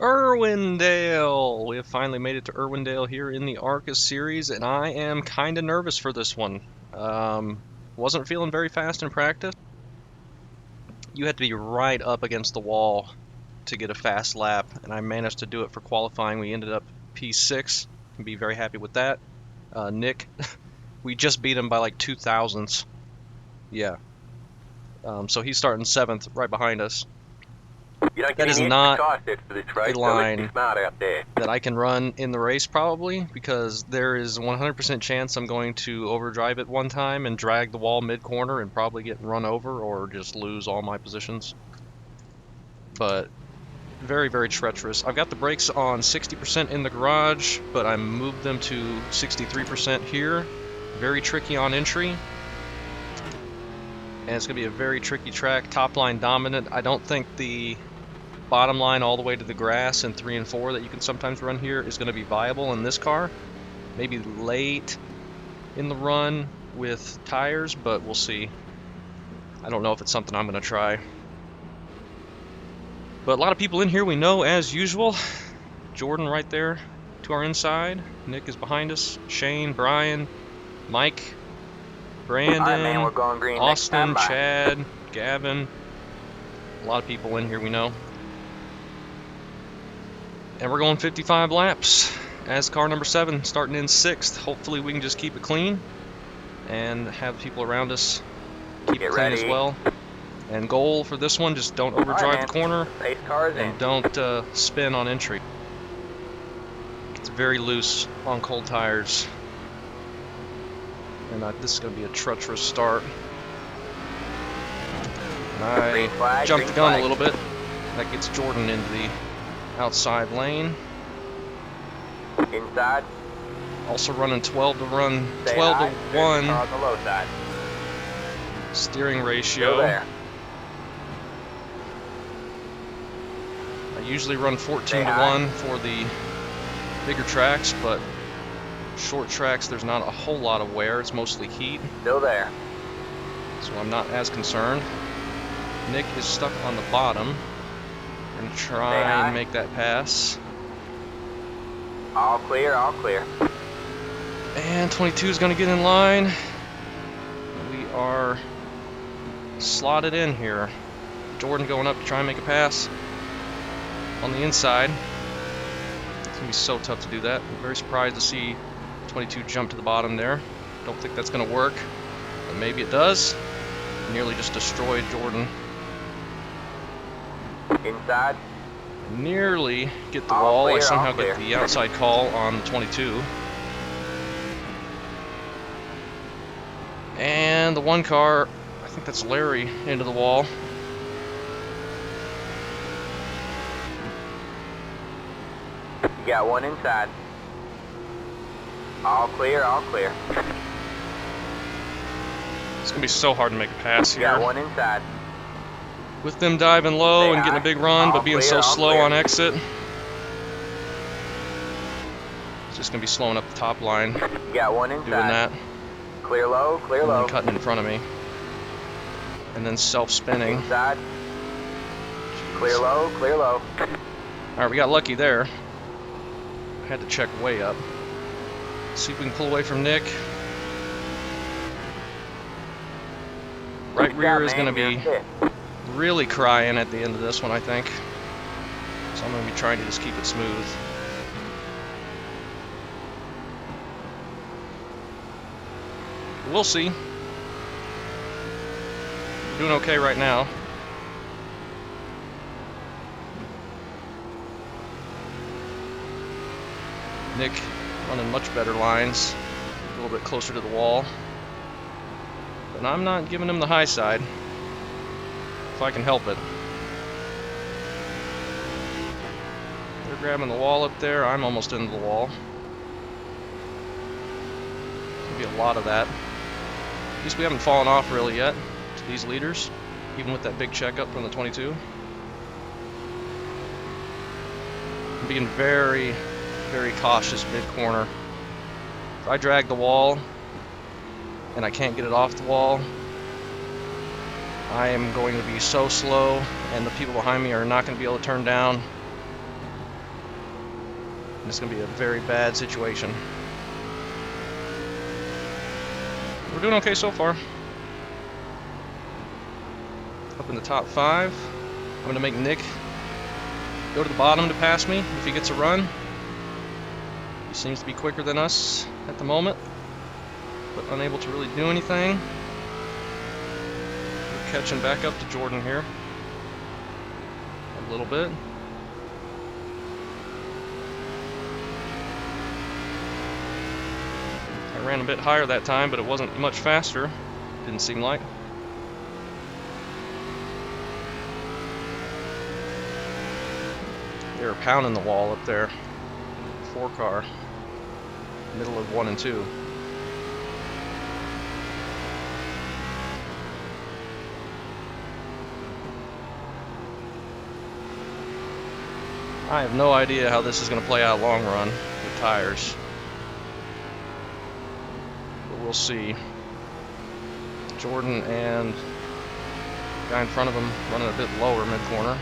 Irwindale! We have finally made it to Irwindale here in the ARCA series, and I am kind of nervous for this one. Wasn't feeling very fast in practice. You had to be right up against the wall to get a fast lap, and I managed to do it for qualifying. We ended up P6. Can be very happy with that. Nick, we just beat him by like 2 thousandths. Yeah. So he's starting 7th right behind us. That is not a line that I can run in the race probably, because there is 100% chance I'm going to overdrive it one time and drag the wall mid-corner and probably get run over or just lose all my positions. But very, very treacherous. I've got the brakes on 60% in the garage, but I moved them to 63% here. Very tricky on entry. And it's going to be a very tricky track, top line dominant. I don't think the bottom line all the way to the grass in 3 and 4 that you can sometimes run here is going to be viable in this car. Maybe late in the run with tires, but we'll see. I don't know if it's something I'm going to try. But a lot of people in here we know as usual. Jordan right there to our inside. Nick is behind us. Shane, Brian, Mike, Brandon, right, man, we're going green Austin, Chad, Gavin. A lot of people in here we know. And we're going 55 laps as car number 7, starting in 6th. Hopefully we can just keep it clean and have people around us keep it clean as well. And goal for this one, just don't overdrive the corner and don't spin on entry. It's very loose on cold tires. And this is going to be a treacherous start. And I jumped the gun a little bit. That gets Jordan into the outside lane. Inside. Also running 12 to 1 steering ratio. I usually run 14 to 1 for the bigger tracks, but short tracks there's not a whole lot of wear. It's mostly heat. Still there. So I'm not as concerned. Nick is stuck on the bottom. We're going to try and make that pass. All clear, all clear. And 22 is going to get in line. We are slotted in here. Jordan going up to try and make a pass on the inside. It's going to be so tough to do that. I'm very surprised to see 22 jump to the bottom there. Don't think that's going to work, but maybe it does. Nearly just destroyed Jordan. Inside. Nearly get the wall. I somehow get the outside call on the 22. And the one car, I think that's Larry, into the wall. You got one inside. All clear, all clear. It's going to be so hard to make a pass here. You got one inside. With them diving low and getting a big run, but being so slow on exit. It's just going to be slowing up the top line. You got one inside. Doing that. Clear low, clear low. And cutting in front of me. And then self-spinning. Inside. Clear low, clear low. Alright, we got lucky there. I had to check way up. See if we can pull away from Nick. Right rear is going to be really crying at the end of this one, I think. So I'm going to be trying to just keep it smooth. We'll see. We're doing okay right now. Nick running much better lines, a little bit closer to the wall. But I'm not giving him the high side, if I can help it. They're grabbing the wall up there, I'm almost into the wall. There'll be a lot of that. At least we haven't fallen off really yet to these leaders, even with that big checkup from the 22. I'm being very, very cautious mid-corner. If I drag the wall and I can't get it off the wall, I am going to be so slow and the people behind me are not going to be able to turn down. And it's going to be a very bad situation. We're doing okay so far. Up in the top 5. I'm going to make Nick go to the bottom to pass me if he gets a run. He seems to be quicker than us at the moment, but unable to really do anything. We're catching back up to Jordan here a little bit. I ran a bit higher that time, but it wasn't much faster, didn't seem like. They were pounding the wall up there. 4 car, middle of 1 and 2. I have no idea how this is going to play out long run with tires, but we'll see. Jordan and the guy in front of him running a bit lower mid-corner.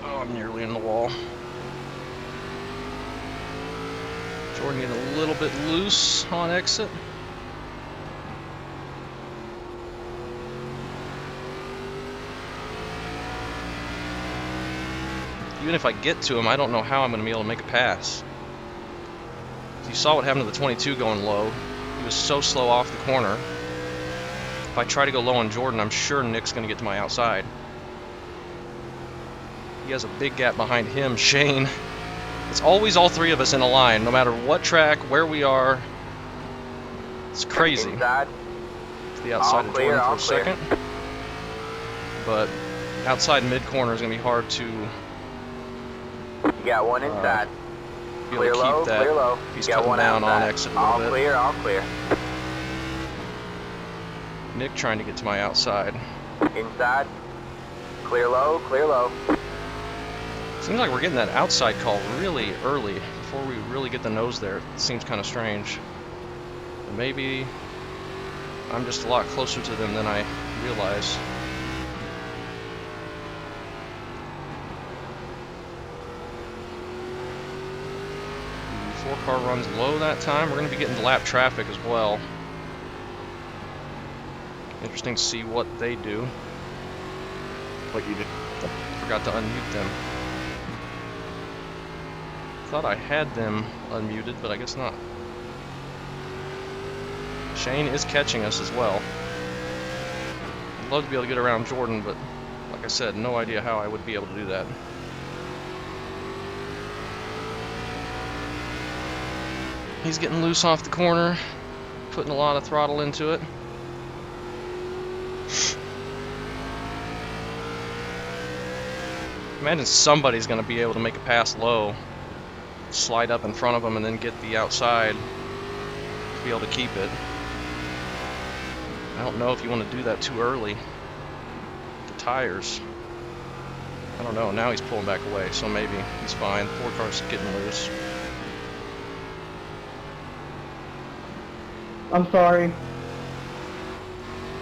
Oh, I'm nearly in the wall. Jordan getting a little bit loose on exit. Even if I get to him, I don't know how I'm going to be able to make a pass. You saw what happened to the 22 going low. He was so slow off the corner. If I try to go low on Jordan, I'm sure Nick's going to get to my outside. He has a big gap behind him, Shane. It's always all 3 of us in a line, no matter what track, where we are. It's crazy. Inside. To the outside of Jordan for a second. But outside mid-corner is going to be hard to... You got one inside. Be able to keep that. Clear low. He's cutting down on exit a little bit. All clear. Nick trying to get to my outside. Inside. Clear low, clear low. Seems like we're getting that outside call really early before we really get the nose there. It seems kind of strange. But maybe I'm just a lot closer to them than I realize. The 4 car runs low that time. We're going to be getting to lap traffic as well. Interesting to see what they do. What you did. Forgot to unmute them. Thought I had them unmuted, but I guess not. Shane is catching us as well. I'd love to be able to get around Jordan, but like I said, no idea how I would be able to do that. He's getting loose off the corner, putting a lot of throttle into it. Imagine somebody's going to be able to make a pass low, slide up in front of him, and then get the outside to be able to keep it. I don't know if you want to do that too early. The tires. I don't know. Now he's pulling back away, so maybe he's fine. 4 car's getting loose. I'm sorry.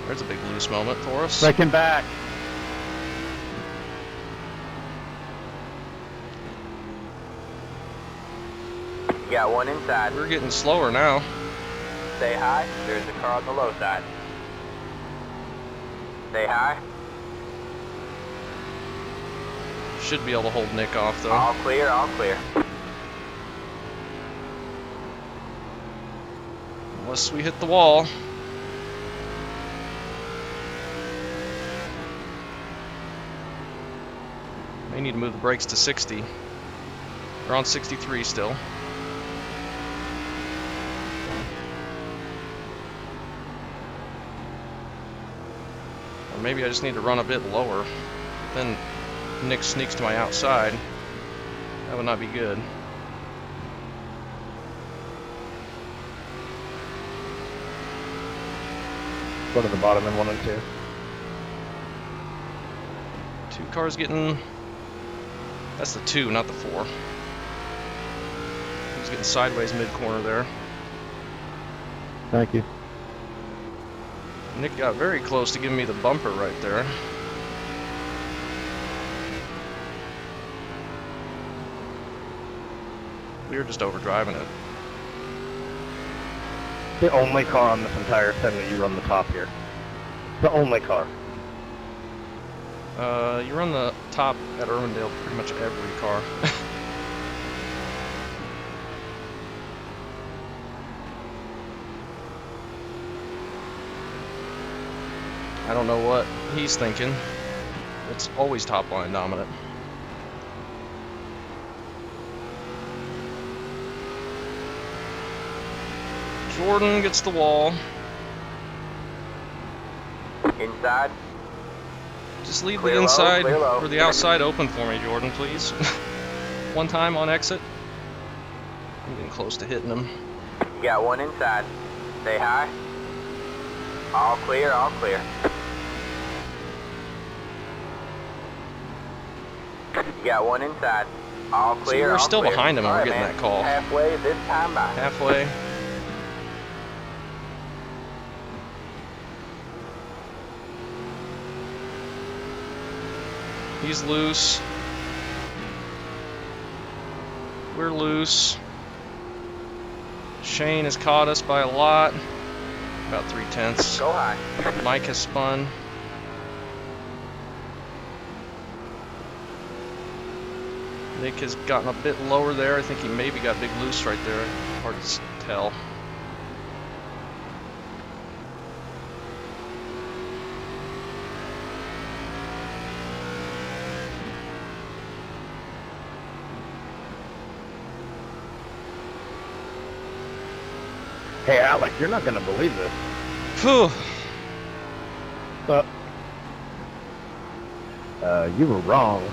There's a big loose moment for us. Breaking back. You got one inside. We're getting slower now. Stay high. There's a car on the low side. Stay high. Should be able to hold Nick off though. All clear, all clear. Unless we hit the wall. May need to move the brakes to 60. We're on 63 still. Or maybe I just need to run a bit lower. Then Nick sneaks to my outside. That would not be good. Go to the bottom in 1 and 2. 2 cars getting... That's the 2, not the 4. He's getting sideways mid-corner there. Thank you. Nick got very close to giving me the bumper right there. We were just overdriving it. The only car on this entire thing that you run the top here. The only car. You run the top at Irwindale pretty much every car. I don't know what he's thinking. It's always top line dominant. Jordan gets the wall. Inside. Just leave Clear the low, inside clear low. or the outside open for me, Jordan, please. One time on exit. I'm getting close to hitting him. You got one inside. Say hi. All clear, all clear. You got one inside. All clear, See, we're all still clear. behind him when All we're right, getting man. that call. Halfway this time by. Halfway. He's loose. We're loose. Shane has caught us by a lot. About 3/10. Go high. Mike has spun. Nick has gotten a bit lower there. I think he maybe got big loose right there. Hard to tell. Hey, Alec, you're not gonna believe this. Phew. But, you were wrong.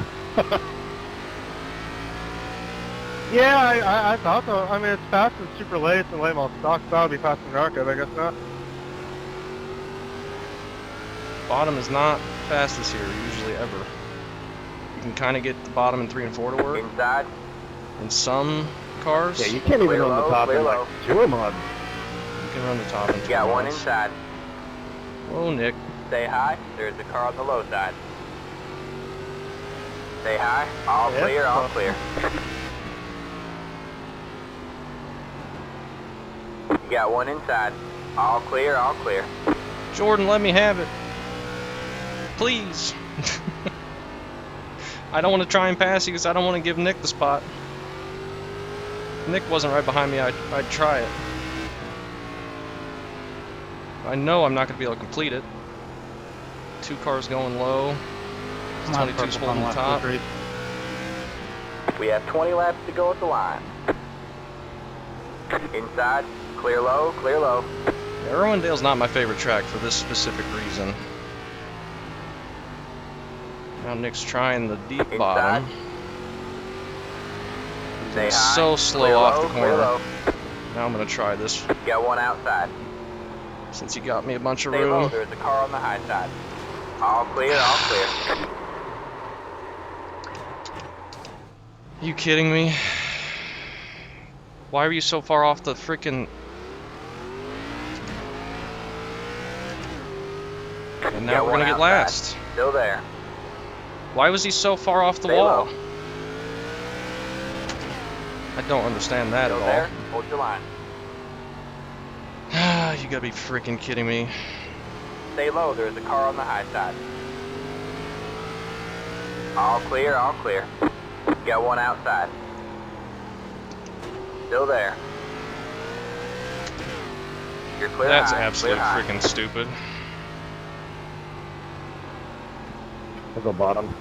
Yeah, I thought so. I mean, it's fast and super late, and late model stock style would be fast and ARCA, but I guess not. Bottom is not fastest here, usually ever. You can kind of get the bottom in 3 and 4 to work. Inside. In some cars, Yeah, you can't even Clear run the low, top clear in low. like tour mod. you can run the top in You 2 got one mods. inside. Whoa, Nick. Say hi. There's a car on the low side. Say hi. All Yep. clear, all clear. You got one inside. All clear, all clear. Jordan, let me have it. Please. I don't want to try and pass you because I don't want to give Nick the spot. If Nick wasn't right behind me, I'd try it. I know I'm not going to be able to complete it. 2 cars going low. 22's holding the top. We have 20 laps to go at the line. Inside. Clear low, clear low. Yeah, Irwindale's not my favorite track for this specific reason. Now Nick's trying the deep Inside. bottom. Say He's hi. so slow Clear off low, the clear corner. low. Now I'm going to try this You got one outside. since he got me a bunch of Stay low, room. there's a car on the high side. All clear, all clear. Are you kidding me? Why are you so far off the frickin'... And now Got we're one gonna get outside. last. Still there. Why was he so far off the Stay wall? low. I don't understand that Still at there. Hold your line. all. You gotta be freaking kidding me. Stay low, there's a car on the high side. All clear, all clear. Got one outside. Still there. You're clear That's high, absolutely clear high. freaking stupid. I'll go bottom.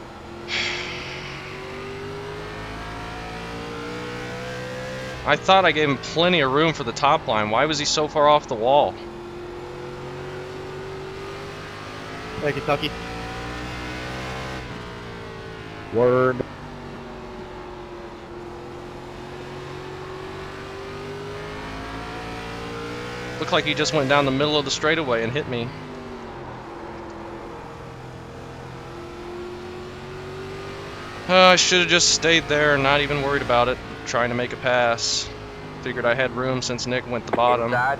I thought I gave him plenty of room for the top line. Why was he so far off the wall? Hey, Kentucky. Word. Looked like he just went down the middle of the straightaway and hit me. I should have just stayed there and not even worried about it. Trying to make a pass. Figured I had room since Nick went the bottom. Inside.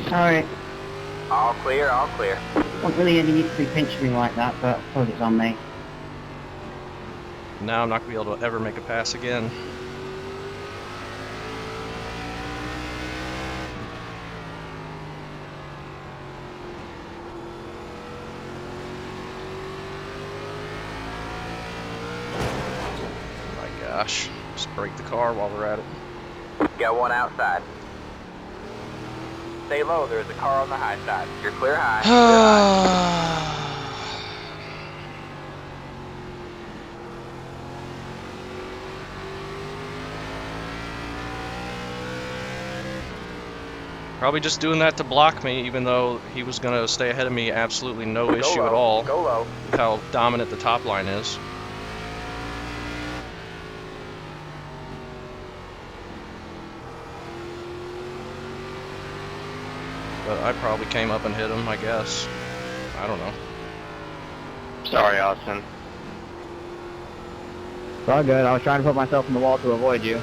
Sorry, All clear, all clear. wasn't really any need to be pinching me like that, but I suppose it's on me. Now I'm not going to be able to ever make a pass again. gosh. Just break the car while we're at it. Got one outside. Stay low, there's a car on the high side. You're clear high. Clear high. Probably just doing that to block me, even though he was going to stay ahead of me. Absolutely no issue low, at all go low. with how dominant the top line is. But I probably came up and hit him, I guess. I don't know. Sorry, Austin. It's all good. I was trying to put myself in the wall to avoid you.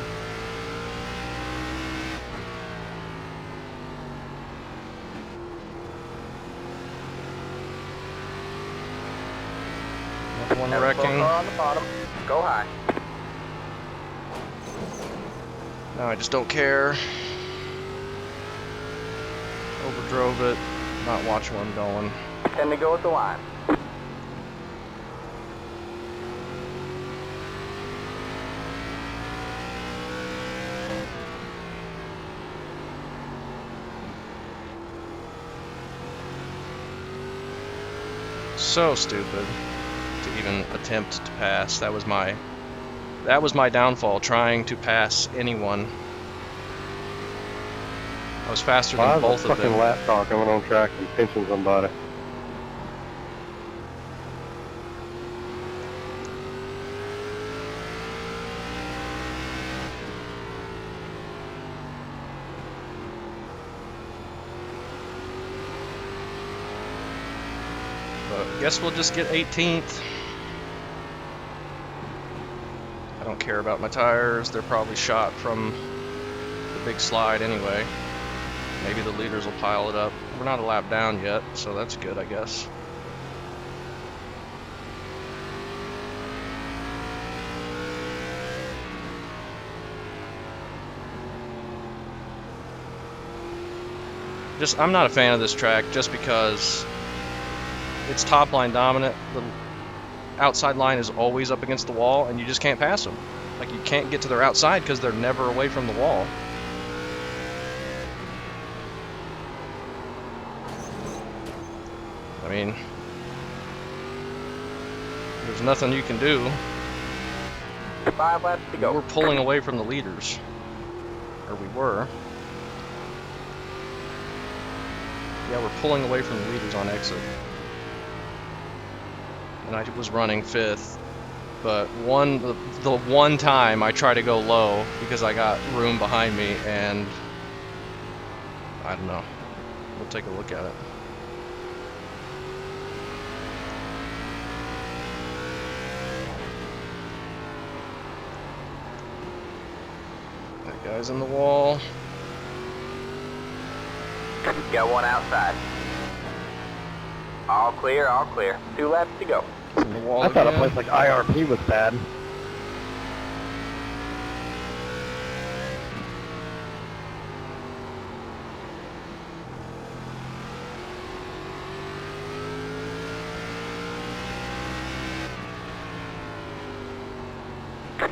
One Have a slow wrecking. car on the bottom. Go high. No, I just don't care. Overdrove it. Not watching where I'm going. Tend to go with the line. So stupid to even attempt to pass. That was my downfall, trying to pass anyone. I was faster Why than is both a of fucking them. lap car coming on track and pinching somebody? But guess we'll just get 18th. I don't care about my tires. They're probably shot from the big slide anyway. Maybe the leaders will pile it up. We're not a lap down yet, so that's good, I guess. I'm not a fan of this track just because it's top line dominant. The outside line is always up against the wall, and you just can't pass them. Like, you can't get to their outside because they're never away from the wall. I mean, there's nothing you can do. 5 laps to go. We're pulling away from the leaders. Or we were. Yeah, we're pulling away from the leaders on exit. And I was running 5th. But the one time I try to go low because I got room behind me, and I don't know. We'll take a look at it. That guy's in the wall. Got one outside. All clear, all clear. 2 laps to go. He's in the wall I thought a again. place like IRP was bad.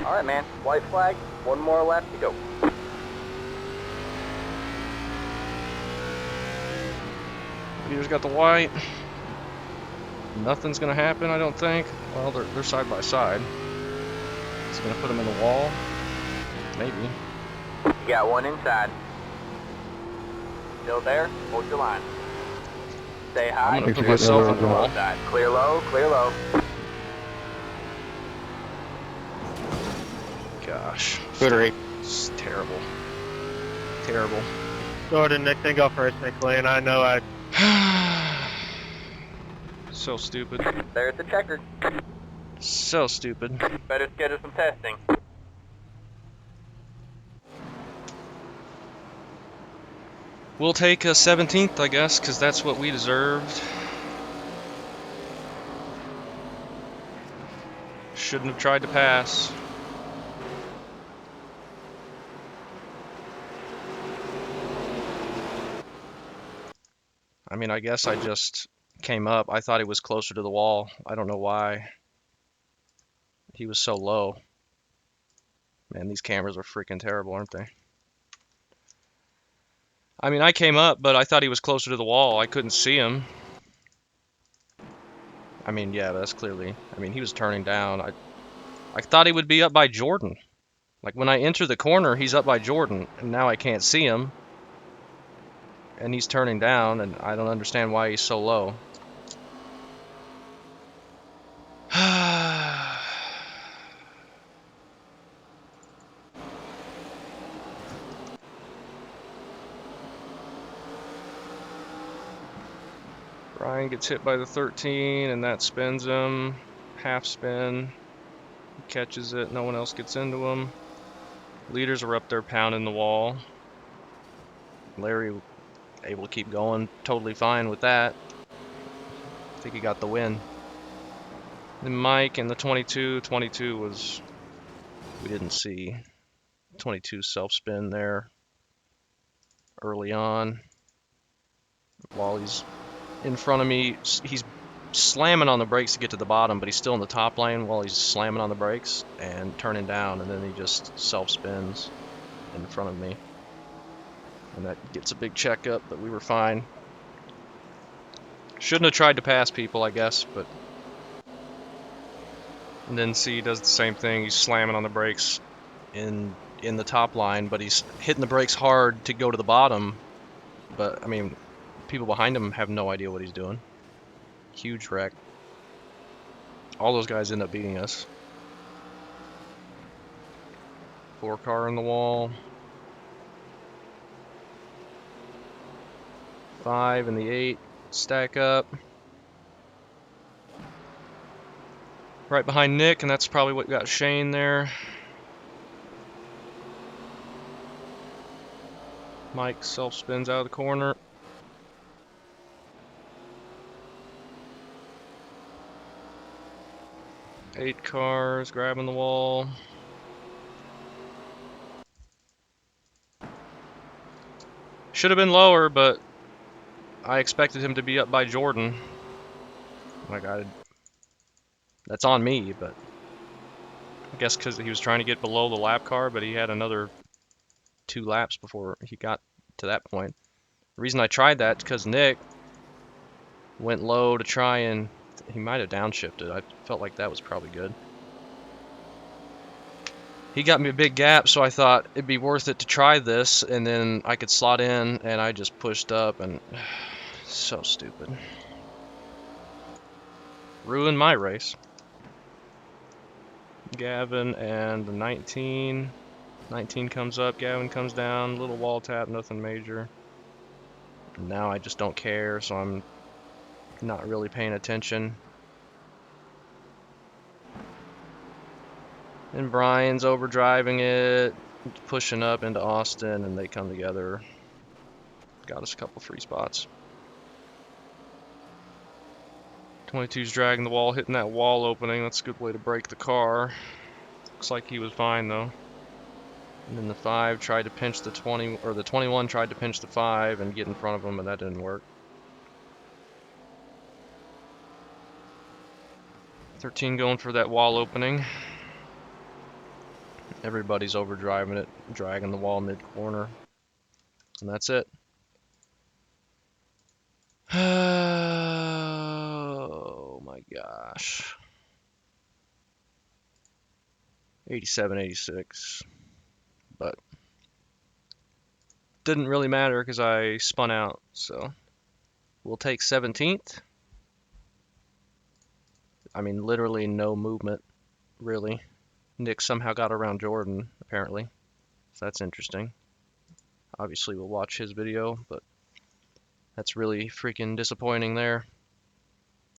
Alright, man. White flag. 1 more lap to go. Peter's got the white. Nothing's gonna happen, I don't think. Well, they're side by side. It's gonna put them in the wall. Maybe. You got one inside. Still there? Hold your line. Stay high. I'm gonna put You're getting myself in another the wall. Outside. Clear low, clear low. Gosh. Goodery. It's terrible. Terrible. Jordan, Nick, then go first, Nick Lane. I know I... So stupid. There's the checkered. So stupid. Better schedule some testing. We'll take a 17th, I guess, because that's what we deserved. Shouldn't have tried to pass. I mean, I guess I just came up. I thought he was closer to the wall. I don't know why he was so low. Man, these cameras are freaking terrible, aren't they? I mean, I came up, but I thought he was closer to the wall. I couldn't see him. I mean, yeah, that's clearly... I mean, he was turning down. I thought he would be up by Jordan. Like, when I enter the corner, he's up by Jordan, and now I can't see him. And he's turning down, and I don't understand why he's so low. Ryan gets hit by the 13, and that spins him. Half spin. He catches it. No one else gets into him. Leaders are up there pounding the wall. Larry able to keep going totally fine with that. I think he got the win. Then Mike and the 22. 22 was... we didn't see. 22 self-spin there early on. While he's in front of me, he's slamming on the brakes to get to the bottom, but he's still in the top lane while he's slamming on the brakes and turning down, and then he just self-spins in front of me. And that gets a big checkup, but we were fine. Shouldn't have tried to pass people, I guess, but... And then C does the same thing. He's slamming on the brakes in the top line, but he's hitting the brakes hard to go to the bottom. But, I mean, people behind him have no idea what he's doing. Huge wreck. All those guys end up beating us. 4 car in the wall. 5 and the 8 stack up. Right behind Nick, and that's probably what got Shane there. Mike self-spins out of the corner. Eight cars grabbing the wall. Should have been lower, but I expected him to be up by Jordan. Like, that's on me, but I guess because he was trying to get below the lap car, but he had another 2 laps before he got to that point. The reason I tried that is because Nick went low to try and... he might have downshifted. I felt like that was probably good. He got me a big gap, so I thought it'd be worth it to try this, and then I could slot in, and I just pushed up, and... so stupid. Ruined my race. Gavin and the 19. 19 comes up, Gavin comes down, little wall tap, nothing major. And now I just don't care, so I'm not really paying attention. And Brian's overdriving it, pushing up into Austin, and they come together. Got us a couple free spots. 22's dragging the wall, hitting that wall opening. That's a good way to break the car. Looks like he was fine though. And then the 5 tried to pinch the 20, or the 21 tried to pinch the 5 and get in front of him, but that didn't work. 13 going for that wall opening. Everybody's overdriving it, dragging the wall mid-corner. And that's it. Oh my gosh. 87, 86. But didn't really matter because I spun out, so we'll take 17th. I mean, literally no movement, really. Nick somehow got around Jordan, apparently. So that's interesting. Obviously, we'll watch his video, but that's really freaking disappointing there.